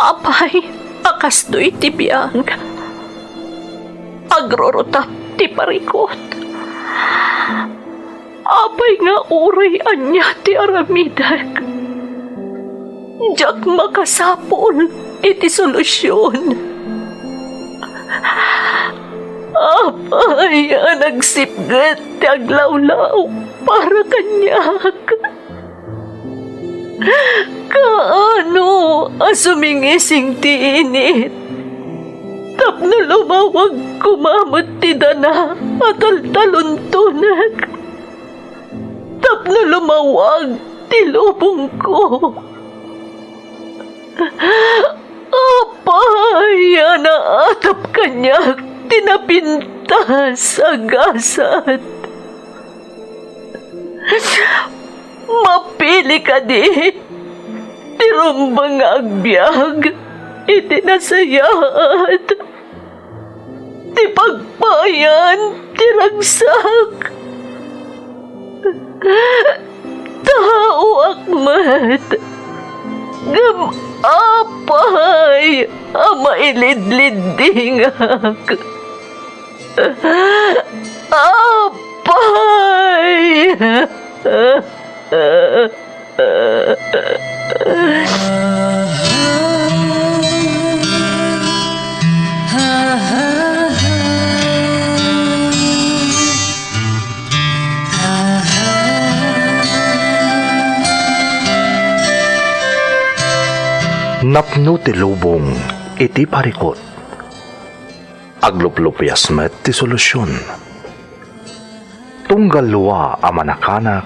Apay, akastoy ti biyang. Agrorotap ti parikot. Apay nga uray anya ti aramidak. Diyak makasapol iti solusyon. Apay, nagsipgat ti aglawlaw para kanyak. Kaano asumingising ti init? Tapno lumawag kumamot ti dana at altaluntunak. Tapno lumawag ti lubong ko. Apay, naatap kanyak tinapintas agasat. Mapili ka di, tirumbang agbyag, itinasayat, ti pagpayan, tiragsak. Tao akmat, apay, mailidlidingak. Apay! Napno ti lubong iti parikot. Agluplupyas met ti solusyon. Tunggal luwa a manakanak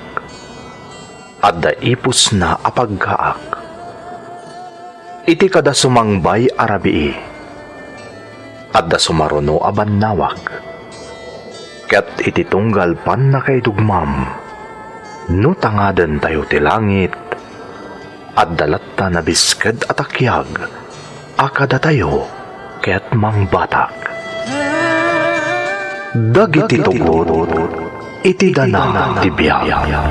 at daipos na apagkaak. Iti kada sumangbay arabii at da sumaruno aban nawak. Ket iti tunggal pan na kay dugmam no tangaden tayo ti langit at dalatta na bisked at akyag akada tayo ket mangbatak. Dagiti tugod iti dana ti biyag.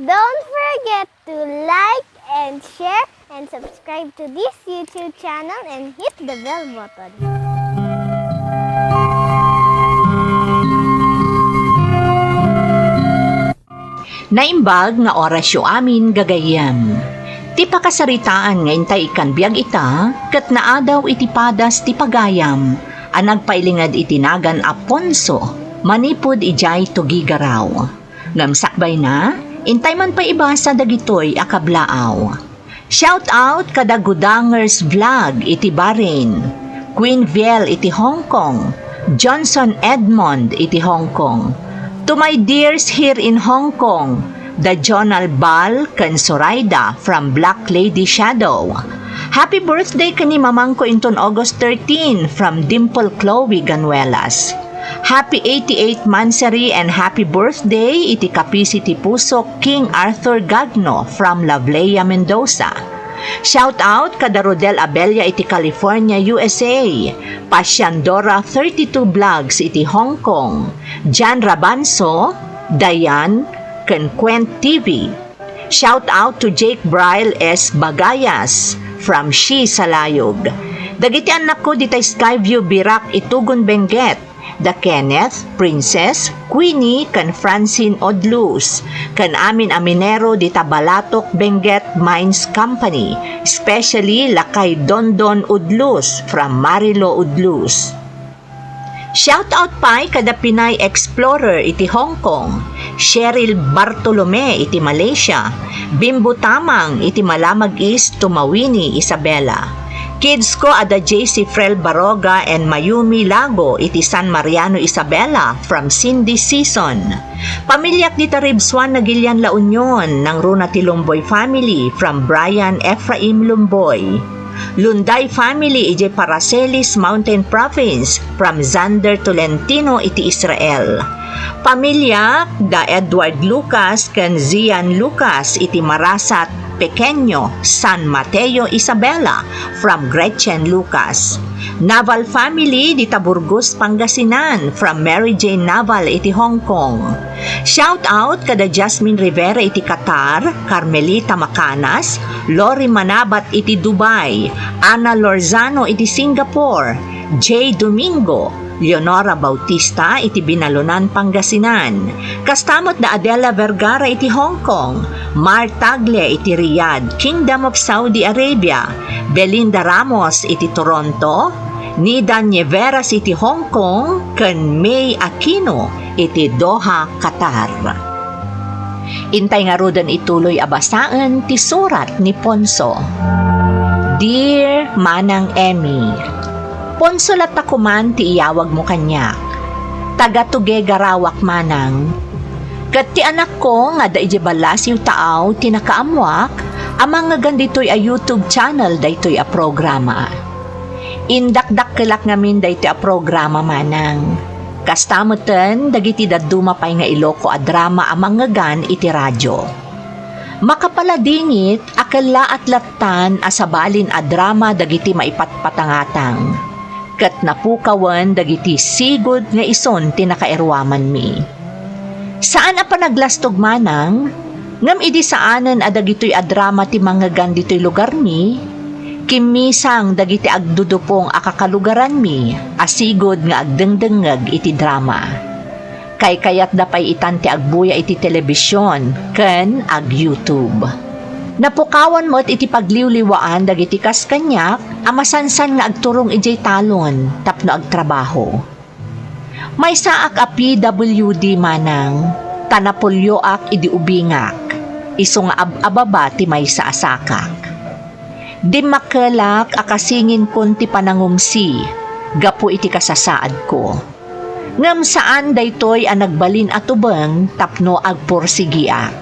Don't forget to like and share and subscribe to this YouTube channel and hit the bell button. Naimbag nga orasyo amin gagayam. Ti pakasaritaan nga intay ikan biyag ita, kat naadaw iti padas ti pagayam, ang nagpailingad itinagan Aponso, manipod ijay tugigaraw. Ngamsakbay na, intay man pa ibasa dagitoy akablaaw. Shout out kada Gudangers Vlog iti Bahrain, Queen Viel iti Hong Kong, Johnson Edmond iti Hong Kong. To my dears here in Hong Kong, the Jonal Bal kan Soraida from Black Lady Shadow. Happy birthday kani mamangko inton August 13 from Dimple Chloe Ganuelas. Happy 88th Mansari and happy birthday iti kapisi ti puso King Arthur Gagno from Lavlea, Mendoza. Shout out kada Rodel Abella iti California, USA. Pasiandora 32 Vlogs iti Hong Kong. Jan Rabanso, Dayan, Kenquent TV. Shout out to Jake Bryle S. Bagayas from Shi Salayog. Dagiti anak ko ditay Skyview Birak Itugon Benguet. The Kenneth, Princess, Queenie, kan Francine Odlus, kan amin aminero di Tabalatok Benguet Mines Company, especially lakay Dondon Udlus from Marilo Udlus. Shout out pa kada Pinay Explorer iti Hong Kong, Cheryl Bartolome iti Malaysia, Bimbo Tamang iti Malamag East Tumawini, Isabela. Kids ko ada JC Frel Baroga and Mayumi Lago iti San Mariano, Isabela from Cindy Season. Pamilyak di Taribswan na Gilian La Union ng Runa Tilumboy family from Brian Ephraim Lumboy. Lunday family iti Paracelis Mountain Province from Zander Tolentino iti Israel. Pamilya da Edward Lucas ken Zian Lucas iti Marasat Pequeño, San Mateo, Isabela from Gretchen Lucas. Naval family di Taburgos, Pangasinan from Mary Jane Naval iti Hong Kong. Shout out kada Jasmine Rivera iti Qatar, Carmelita Macanas, Lori Manabat iti Dubai, Ana Lorzano iti Singapore, J. Domingo, Leonora Bautista iti Binalunan, Pangasinan. Kastamot da Adela Vergara iti Hong Kong, Mar Tagle iti Riyadh, Kingdom of Saudi Arabia, Belinda Ramos iti Toronto, Nida Nieveras iti Hong Kong, ken May Aquino iti Doha, Qatar. Intay nga rudan ituloy abasaan ti surat ni Ponso. Dear Manang Emmy, Ponso lat takuman ti iyawag mo kanyak. Taga-tuge garawak manang. Kat ti anak ko nga da ijibalas yung taaw tinakaamwak, amang nga gandito'y a YouTube channel daytoy a programa. Indakdak kilak ngamin daytoy a programa manang. Kastamutan dagiti daduma pay nga iloko a drama amang nga gan iti radyo. Makapaladingit akala at latan asabalin a drama dagiti maipatpatangatang. Kat napukawan dagiti sigod nga ison tinakairwaman mi. Saan a panaglastog manang? Ngam idi saanan a dagitoy a drama ti mga ganditoy lugar mi? Kimisang dagiti agdudupong akakalugaran mi, asigod nga agdengdengag iti drama. Kay kayat dapay itan ti agbuya iti telebisyon, ken ag YouTube. Napukawan mo't iti pagliwliwaan dagiti kaskanyak, amasansan nga agturong ijay talon, tapno agtrabaho. May saak a PWD manang, tanapulyo ak idi ubingak, iso nga ababa ti may sa asakak. Di makelak akasingin kon ti panangumsi, gapu iti kasasaad ko. Ngam saan daytoy a nagbalin atubeng tapno agporsigiak.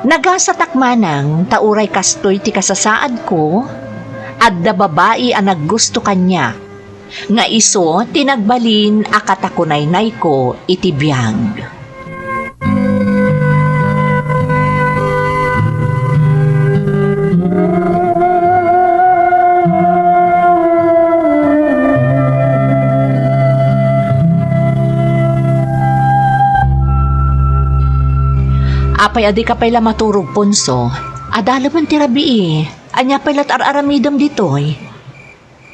Nagasatak manang tauray kastoy ti kasasaad ko, adda babae a naggusto kanya, nga iso tinagbalin akatakunaynay ko iti biyag. Apay adi ka pala maturog Ponso, adala man tirabi anya pala ar-aramidam ditoy.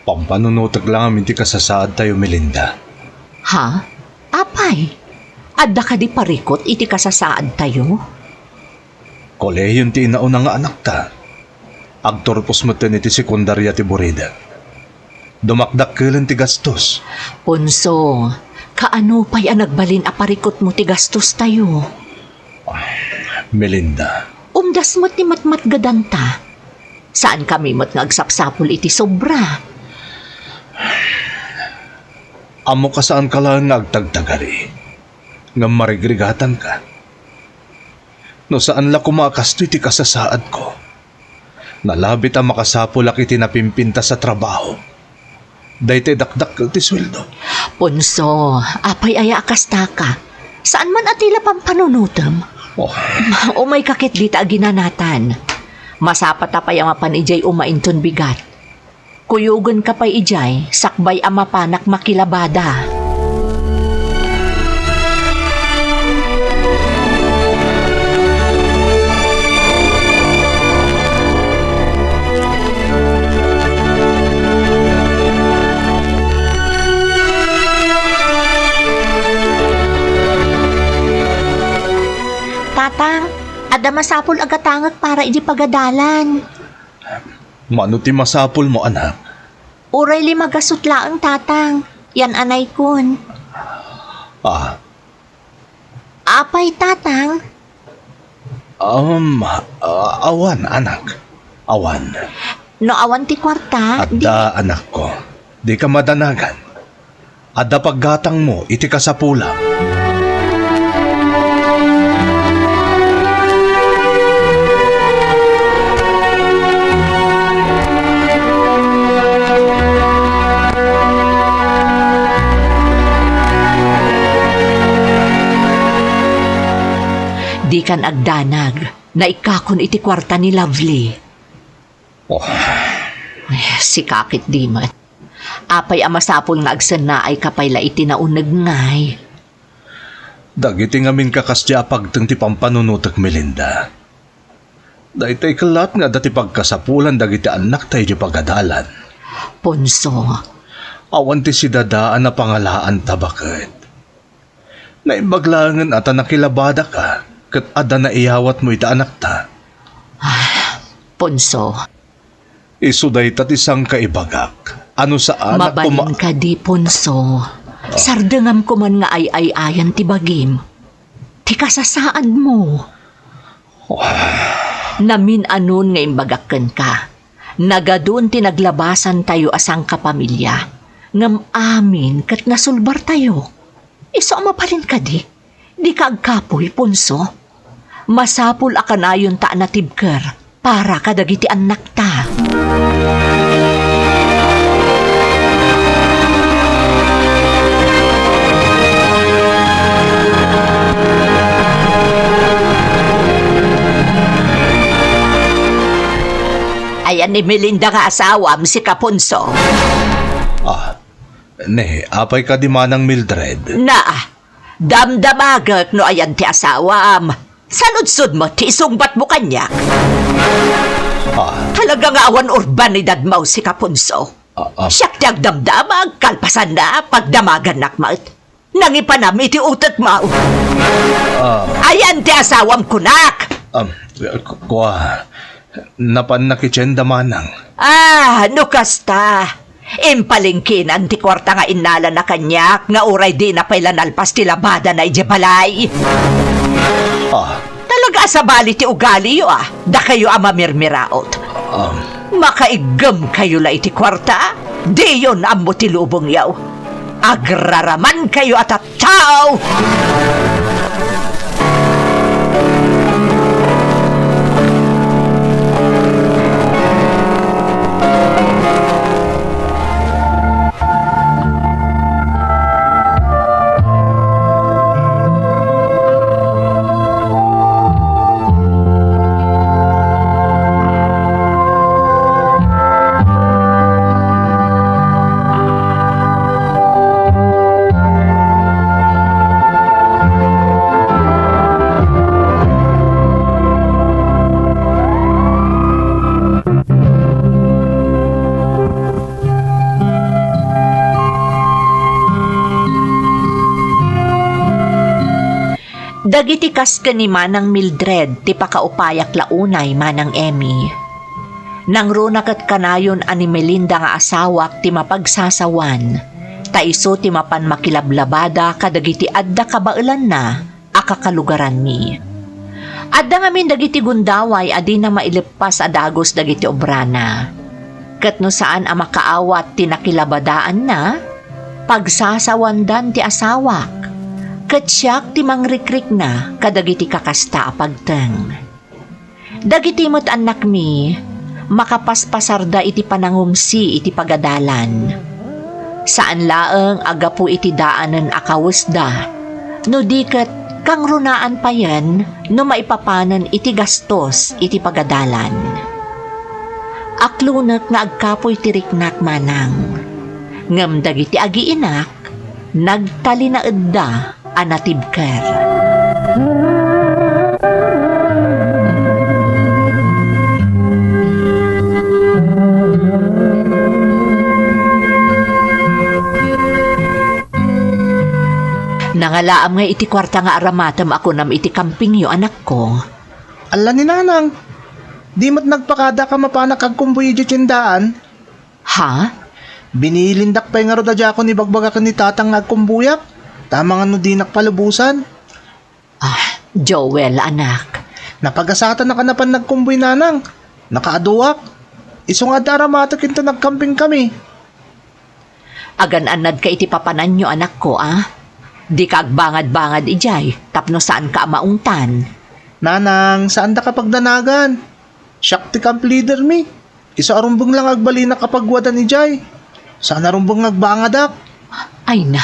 Pampanunutag lang amin ti kasasaad tayo, Melinda. Ha? Apay? Adda ka di parikot iti kasasaad tayo? Kolehiyon ti inauna nga anak ta. Agtorpos mo iti sekundarya ti Borida. Dumakdak kailan ti gastos. Ponso, kaano pa'y ang nagbalin a parikot mo ti gastos tayo? Melinda. Umdas mo't ni matmat gadanta. Saan kami mo't ngagsapsapul iti sobra? Amo ka saan ka lang nagtagtagari. Nga marigrigatan ka. No saan la kumakasto iti kasasaad ko. Nalabit ang makasapul ak iti napimpinta sa trabaho. Dayte dakdak ti sweldo. Ponso, apay aya akasta ka. Saan man atila pang panunutam? O may kakit dita ginanatan. Masapat apay ang mapan ijay umainton bigat. Kuyugan ka pa'y ijay, sakbay ang mapanak makilabada. Tatang, ada masapul agatangag para iji pagadalan. Mano ti masapul mo, anak? Uray li magasutla ang tatang. Yan anay kun. Apay tatang? Awan, anak. Awan. No awan ti kwarta. Adda, anak ko. Di ka madanagan. Adda paggatang mo, iti kasapulang. kan agdanag na ikakon iti kwarta ni Lovely. Oh, Si kakit di mat. Apay amasapol nga agsan na ay kapayla iti naunag ngay. dagiti ngamin kakasya pagteng ti pampanunutek Melinda. Daytoy kalat nga dati pagkasapulan dagiti anak tayo di pagadalan. Ponso, Awan ti si dadaan na pangalaan tabakit. Naimbaglangan ata nakilabada ka, kat ada na iyawat mo ita anak ta. Ponso, Isuday tat isang kaibagak. Ano sa anak mabalin ka di, Ponso. Sardengam ko man nga ay-ayan ti bagim. Ti kasasaad mo. Namin anon nga imbagakken ka. Nagadun ti naglabasan tayo asang kapamilya. Ngam amin kat nasulbar tayo. Iso mapalin ka di. Di ka agkapoy, Ponso. Masapul akanayon ta natibker para kadagiti anak ta. Ayan ni Melinda nga asawam si Kaponso. Apay ka di manang Mildred. Na, damdamagak no ayan ti asawam. Saludsod mo, ti isungbat mo kanya. Talagang awan urbanidad mo si Kaponso. Siyak ti agdamdamag, kalpasan na, pagdamagan nakmat. Nangipanam iti utot mo. Ayan ti asawam kunak. Napan nakitsenda manang. No kasta. Impalingkinan ti kwarta nga inala na kanyak nga uray di na pailan alpas ti labada na ijebalay. Talaga sa bali ti ugali yo da kayo mamirmiraot. Makaigam kayo la iti kwarta, di yun amo ti lubong yaw. Agraraman kayo at tao! Dagiti kas ni manang Mildred ti pakaupayak launay manang Emmy. Nang runakat kanayon ani Melinda nga asawak ti mapagsasawan. Taiso ti mapan makilablabada kadagiti adda kabailan na akakalugaran ni. Adda ngamin dagiti gundaway adi na mailipas adagos dagiti obrana. Ket no saan a makaawat ti nakilabadaan na pagsasawandan ti asawak. Katsyak ti mangrikrik na kadagiti kakasta apagteng. Dagiti mo't anak mi, makapaspasarda iti panangumsi iti pagadalan. Saan laeng agapu iti daanen akawusda, no diket kang runaan pa yan no maipapanan iti gastos iti pagadalan. Aklunek nga agkapoy tiriknak manang. Ngem dagiti agiinak, nagtali na edda anatibker. Nangalaam nga iti kwarta nga aramatam ako nam iti kamping yo anak ko. Ala ni nanang, di mo't nagpakada ka mapanak agkumbuy di tindaan. Ha? Binilindak pa yung arodadya ko ni bagbaga ka ni tatang agkumbuyak. Tama nga no di nakpalubusan. Joel, anak. Napagasatan na kanapan nagkumbuy nanang. Nakaaduwak. Iso nga daramata kinto nagkamping kami. Agan-anad ka iti papanan nyo anak ko, Di ka agbangad-bangad ijay, tapno saan ka maungtan. Nanang, saan da kapag danagan? Siyak ti camp leader mi. Iso arumbong lang agbalina kapag wada ni Jay. Saan arumbong agbangadak? Ay na,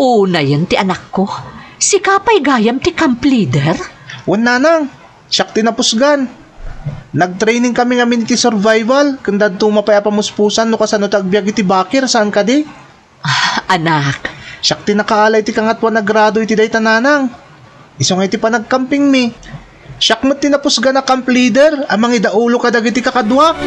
una yan ti anak ko. Si Kapay Gayam ti camp leader? Wan nanang, siyak tinapusgan. Nag-training kami ngamin iti survival, kanda tumapay pamuspusan no kasano tagbiag iti bakir, saan ka di? Anak, Siyak tinakaalay iti kangatwa nagrado iti day tananang. Isong iti pa nagcamping mi. Siyak mo tinapusgan na camp leader, amang idaulo kadag iti kakadwa.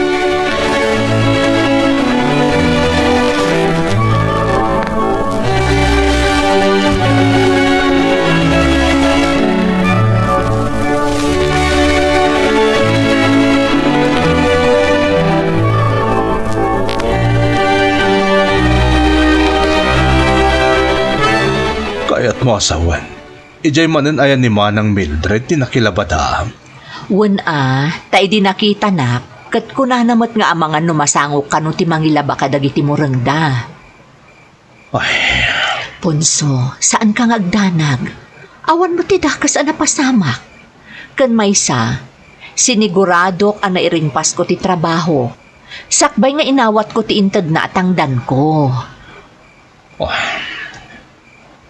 Kaya't mo asawan. Ijay manan ayan ni Manang Mildred tinakilabada. wan tayo di nakita nak, kat kuna namat nga amangan numasangok kanu ti mangilaba kadag iti murengda. Ay, Punso, saan ka ngagdanag? Awan mo ti dakas ana pasamak. Kan maysa, siniguradok ana iring Pasko ti trabaho. Sakbay nga inawat ko ti intad na atangdan ko.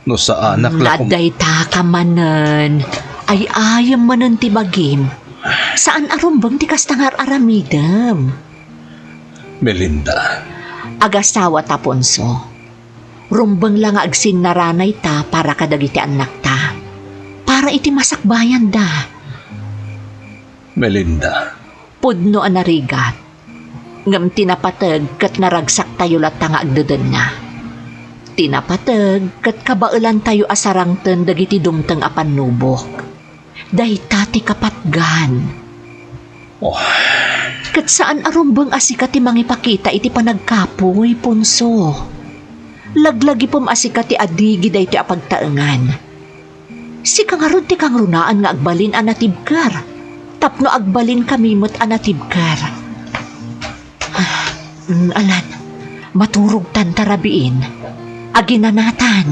no sa anak la kung... Naday ta ka manen. Ay ayam manen ti bagim. Saan arumbang ti kastangar aramidem? Melinda, Agasawa ta Ponso. Rumbang lang agsin naranay ta para kadagiti anak ta. Para iti masakbayan da. Melinda, Pudno anarigat. Ngam tinapatag kat naragsak tayo lat nga agdadan na. Tinapatag kat kabailan tayo asarangten dagiti dumteng apan nubok. Dahita ti kapatgan. Kat saan arumbang asika ti mangipakita iti panagkapoy, Punso. Laglagi pom asika ti adigi day ti apagtaengan. Si kangarod ti kangrunaan nga agbalin anatibkar. Tapno agbalin kamimot anatibkar. Alan, maturog tan tarabiin. Aginanatan.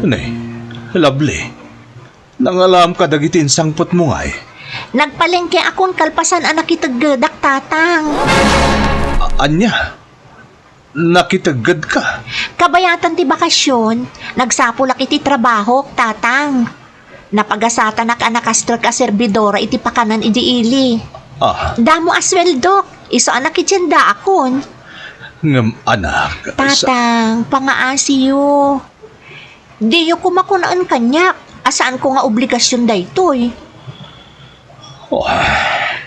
Nay, lovely. Nangalam ka dagitin sangpot mo nga eh. Nagpalengke akong kalpasan anak itaggadak tatang. Anya, nakitagad ka. Kabayatan ti bakasyon, nagsapulak iti trabaho, tatang. Napagasatan nak anak astro ka serbidora iti pakanan iti ili. Damo asweldok, iso anak itsyenda akon. Ngam anak. Tatang, pangaasiyo. Diyo kumakunaan kanyak, asaan ko nga obligasyon daytoy.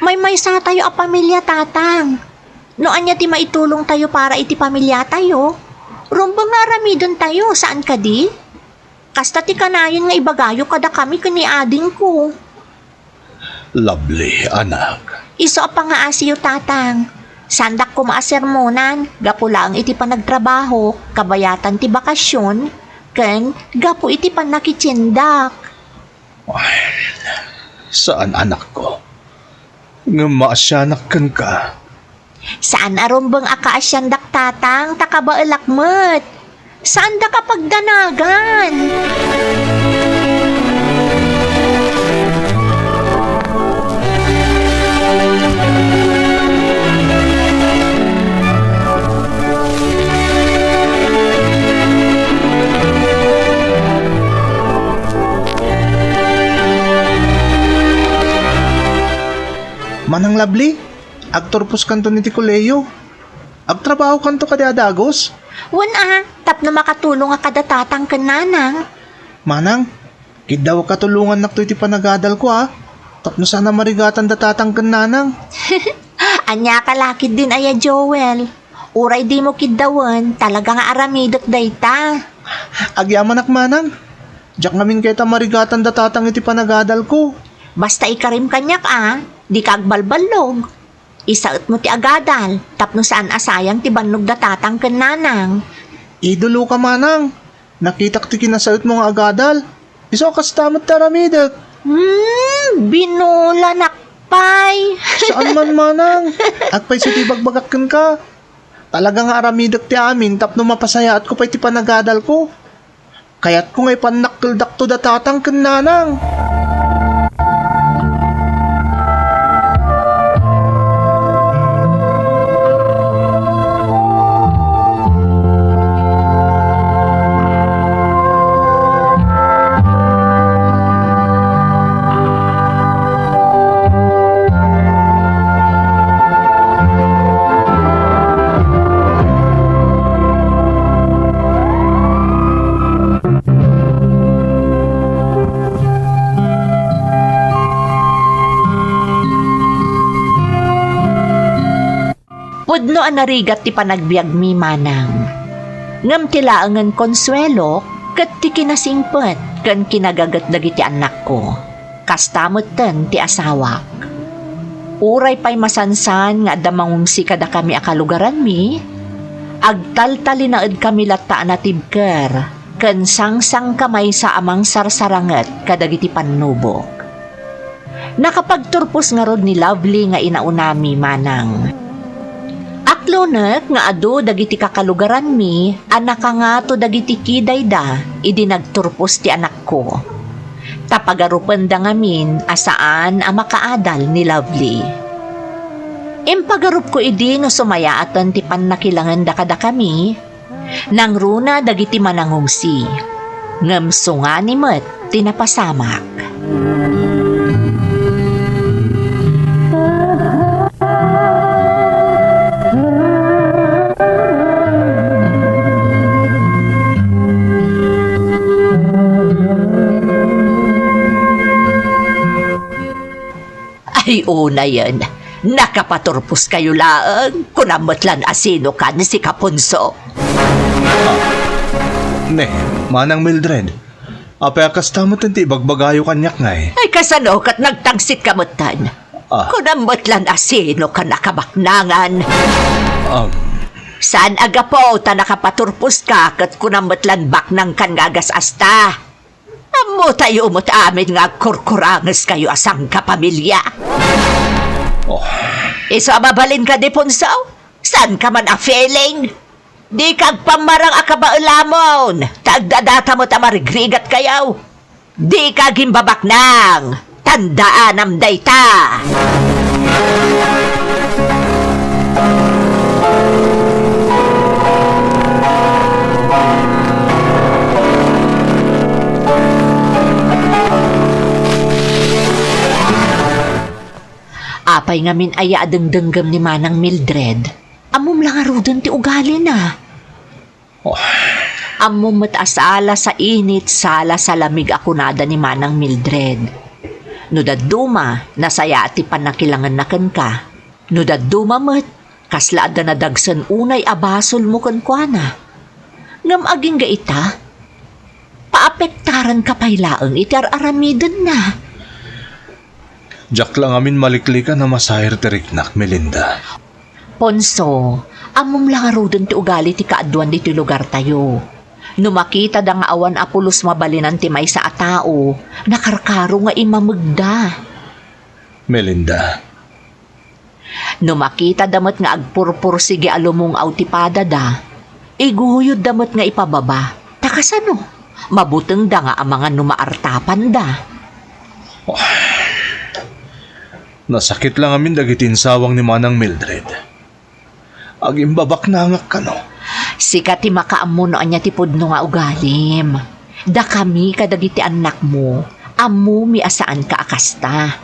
May sa tayo a pamilya, tatang. No anya ti maitulong tayo para iti pamilya tayo. Rumbang nga ramidon tayo, saan ka di? Kasta ti kanayon nga ibagayo kada kami kani ading ko. Lovely, anak. Iso a pangaasiyo, tatang. Sandak ko maasermonan, gapula ang iti panagtrabaho, kabayatan ti bakasyon, ken gapo iti panakitsindak. Saan anak ko? Nga maasyanak kan ka. Saan arumbang akaasyandak, tatang, takabaelakmet? Saan da kapagdanagan? Manang lovely, agtorpos kanto ni Ticoleyo. Agtrabaho kanto kada adagos. Tapno makatulong nga kada tatang kananang. Manang, kidaw katulungan nakto iti panagadal ko ha. Tapno sana marigatan da tatang kananang. Anya kalakid din aya Joel. Uray di mo kidawan, talaga nga aramidot dayta. Agyaman ak manang. Diyak ngamin kay ta marigatan da tatang iti panagadal ko. Basta ikarim kanyak di ka agbalbalog. Isaot mo ti agadal, tapno saan asayang ti bannog da tatang kananang. Idolo ka manang. Nakitak ti kinasaot mo nga agadal. Iso kastamot taramidak. Binula nakpay. Saan man manang? Agpay sa tibagbagakan ka. Talaga nga aramidak ti amin tapno mapasayaat ko pa iti panagadal ko. Kaya't ko ngay panakildak to da tatang kananang. Pudno ang narigat ti panagbiag mi manang. Ngam tilaangan konsuelo, kat ti kinasingpet, kan kinagagat dagiti anak ko. Kastamot ten ti asawak. Uray pa'y masansan nga damangumsi kada kami akalugaran mi, agtaltalinaed kami latta na tibker, kan sangsang kamay sa amang sarsaranget kadagiti panubok. Nakapagturpos nga rod ni Lovely nga inaunami manang. Aklonek nga ado dagiti kakalugaran mi, anak nga to dagiti kiday da, idi nagturpos ti anak ko. Tapagarupan da ngamin asaan ang makaadal ni Lovely. Impagarup ko idi no sumayaatan ti pannakilangan da kada kami, nang runa dagiti manangumsi, ngamso nga ni met tinapasamak. Ay, una yan. Nakapaturpos kayo laang kunamatlan asino ka ni si Kapunso. Ne, manang Mildred. Apay kastamot ti bagbagayo kanyak ngay. Ay, kasano kat nagtangsit kamutan. Kunamatlan asino ka nakabaknangan. Saan aga po ta nakapaturpos ka kat kunamatlan baknang kan gagas asta? Amo tayo mo't amin nga kurkurangas kayo asang kapamilya. Iso mabalin ka di punsaw? Saan ka man a-feeling? Di kag pamarang akabaulamon. Tagdadata mo tamarigrigat kayaw. Di kag imbabaknang. Tandaan am dayta. Apay ngamin aya adengdenggam ni manang Mildred. Amom lang arudan ti ugali na. Amom matasala sa init, sala sa lamig ako nada ni manang Mildred. No daduma, nasaya ti panakilangan na kan ka. No daduma met, kaslaada na dagsan unay abasol mo kan kwa na. Ngam aging gaita, paapektaran ka pailaang itar-aramidan na. Jack lang amin malikli ka na masahir teriknak, Melinda. Ponso, amom lang arudan ti ugali ti kaadwan di ti lugar tayo. No makita da nga awan apulos mabalinan ti may sa atao, nakarkaro nga imamagda. Melinda. No makita damat nga agpurpur sige alumong autipada da, iguhuyod damat nga ipababa. Takasano, mabuteng da nga ang mga numaartapan da. Nasakit lang amin dagitin sawang ni manang Mildred. Agimbabak na nga ka no. Sikat ti makaamuno anya ti pudno nga ugalim. Da kami kadagiti anak mo, amu mi asaan ka akasta.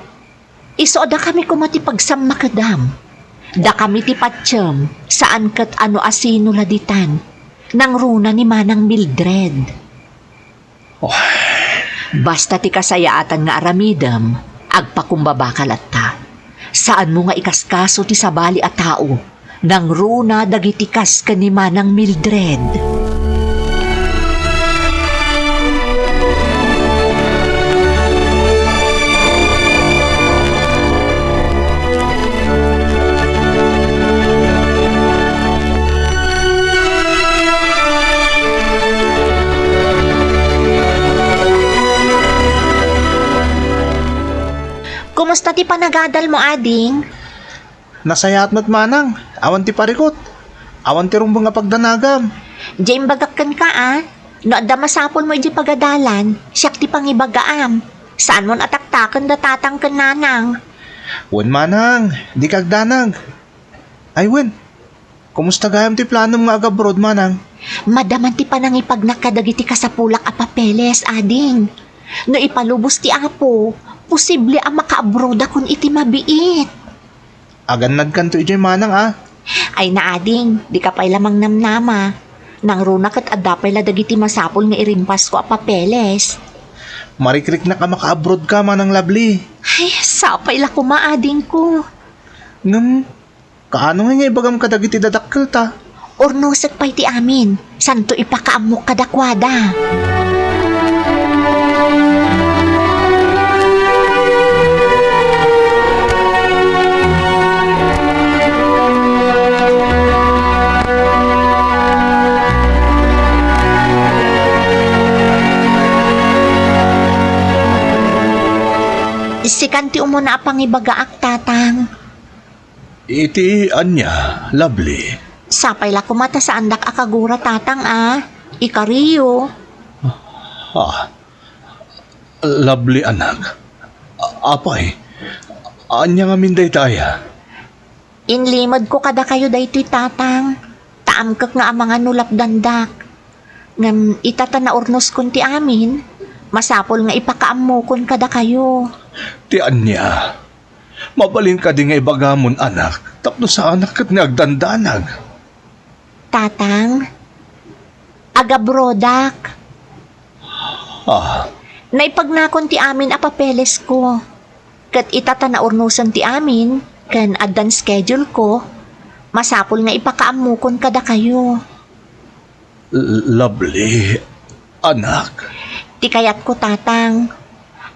Iso da kami kumati pagsammakadam. Da kami ti patsyem, saan kat ano asino laditan, nang runa ni manang Mildred. Basta ti kasayaatan nga aramidam, agpakumbaba ka latta. Saan mo nga ikaskaso ti sabali a tao, nang runa dagitikas ka ni manang Mildred. Kumusta ti panagadal mo, ading? Nasayat mat manang, awan ti parikot. Awan ti rumbang nga pagdanagam. Diyan bagakkan ka, ah. No, adda masapon mo di pagadalan, siyak ti pangibagaam. Saan mo nataktakan da tatang kananang? Wen manang, di kagdanag. Ay wen, kumusta gayam ti planom nga agabroad manang? Madaman ti panangipag nakadagiti ka sa pulak a papeles, ading. No ipalubos ti apo, posible ang makaabroda kung iti mabiit. Agan nagkanto ijay manang ah. Ay na ading, di ka pa'y lamang namnama. Nang runak at adapay la dagiti masapol nga irimpas ko a papeles. Marikrik na ka maka-abroad ka manang Lovely. Ay, sapay la kumaading ko. Ngam, Kaano nga ibagam kadagiti dadakkel ta? Ornosek pa iti amin, santo ipakaamok kadakwada. Sikanti umuna apang ibagaak, tatang. Iti anya, lovely. Sapay la kumata sa andak akagura, tatang, Ikariyo. Lovely anak. Apay, anya nga minday taya. Inlimod ko kada kayo daytoy, tatang. Taamkak nga ang mga nulap dandak. Ngam itata na urnos kun ti amin, masapol nga ipakaamukon kada kayo. Ti anya. Mabalin ka di nga ibagamon anak, tapno sa anak kat nga agdandanag. Tatang, agabrodak. Naipagnakon ti amin a papeles ko. Kat itata na urnusan ti amin, kan addan schedule ko, masapol nga ipakaamukon kada kayo. Lovely, anak. Ti kayat ko, tatang.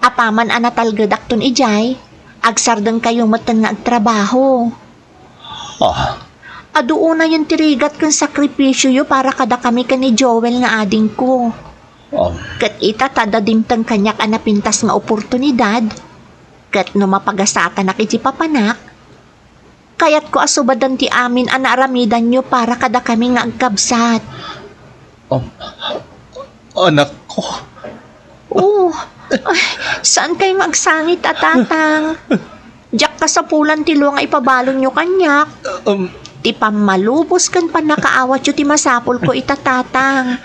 Apaman anatalgadak ton ijay, agsardang kayo matan nga agtrabaho. Aduuna yung tirigat kang sakripisyo yo para kada kami ka ni Joel nga ading ko. Kat ita tadadimtang kanyak anapintas nga oportunidad, kat no mapagasatan na kiti papanak, kayat ko asubadan ti amin anaramidan nyo para kada kami nga agkabsat. Anak ko. Ay, saan kayo magsangit, tatang? Diyak ka sa pulan tilo nga ipabalon nyo kanyak. Ti pamalubos kan pa nakaawat yu ti masapol ko itatatang.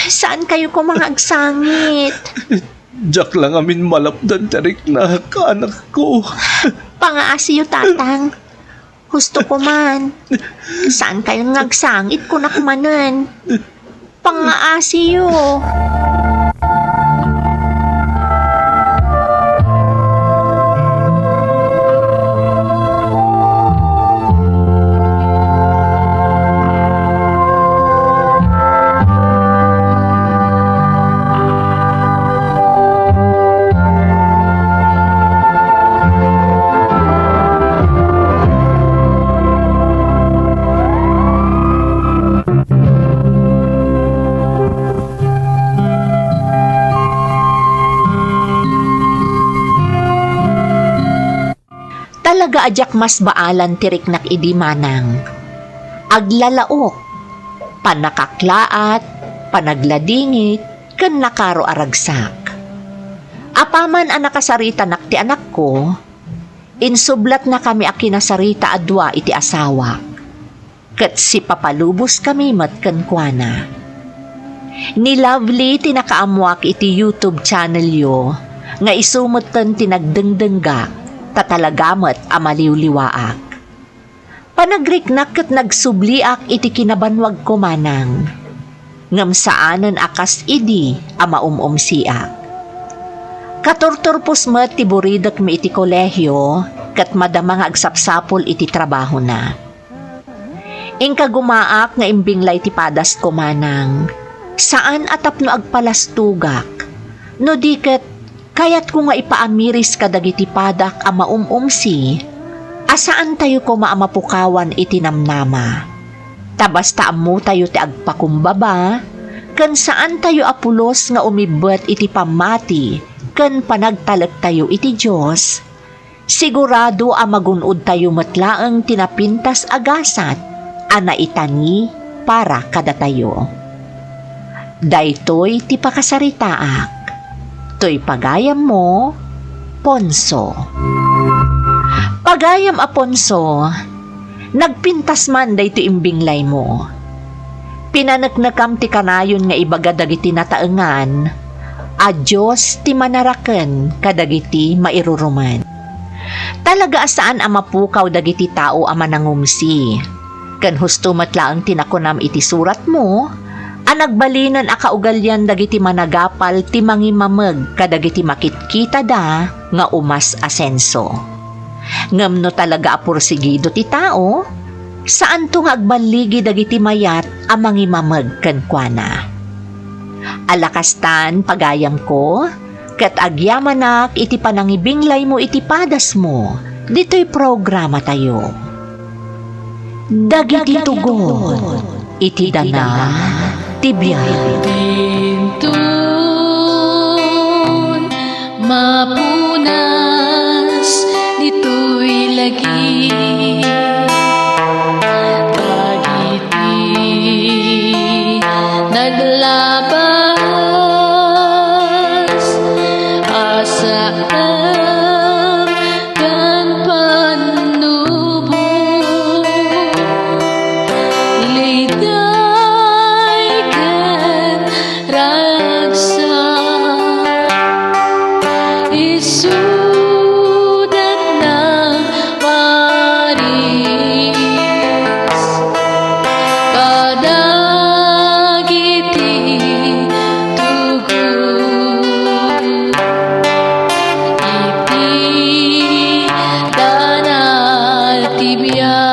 Saan kayo ko mga agsangit? Diyak lang amin malapdan tarik na kaanak ko. Pangaasi yu, tatang. Husto ko man. Saan kayo ngagsangit ko nakumanan? Pangaasi yu. Talaga ajak mas baalan tirik nak idi manang. Aglalaok, panakaklaat, panagladingit, ken nakaro aragsak. Apaman ang nakasarita nak ti anak ko, insublat na kami a kinasarita adwa iti asawa. Ket si papalubos kami met ken kuana. Ni Lovely tinakaamuak iti YouTube channel yo, nga isumutten tinagdengdenggak, tatalagamat amaliwliwaak. Panagriknak ket nagsubliak iti kinabanwag ko manang. Ngam saanen akas idi amaumumsiak. Katurturpos met ti buridak mi iti kolehyo ket madama nga agsapsapol iti trabaho na. Ingka gumaak nga imbinglay ti padas ko manang. Saan atap no agpalastugak? No diket kayat ko nga ipaamiris kadagiti padak ama umumsi, asaan tayo ko maamapukawan iti namnama. Tabasta amu tayo ti agpakumbaba, kan saan tayo apulos nga umibet iti pamati, kan panagtalag tayo iti Diyos, sigurado a magunod tayo matlaang tinapintas agasat, ana itani para kada tayo. Daytoy ti pakasaritaak. To'y pagayam mo, Ponso. Pagayam a Ponso, nagpintas man dayto imbinglay mo. Pinanaknakam ti kanayon nga ibaga dagiti nataengan, adyos ti manaraken kadagiti mairuruman. Talaga asaan a mapukaw dagiti tao a manangumsi. Ken husto matlaang tinakunam iti surat mo, anagbalinan a kaugalyan dagiti managapal ti mangimameg kadagiti makitkita da nga umas asenso. Ngam no talaga apursigido ti tao, saan to nga agbaligi dagiti mayat amang imamag kankwana. Alakastan pagayam ko, kat agyamanak iti panangibinglay mo iti padas mo, dito'y programa tayo. Dagiti tugon, iti dana, tibiyay. Tintun mapunas dito'y lagi dagiti naglabas asaan kan panubo liday kan ragsa isudat ng waris kadagiti tugon iti danal tibiyay.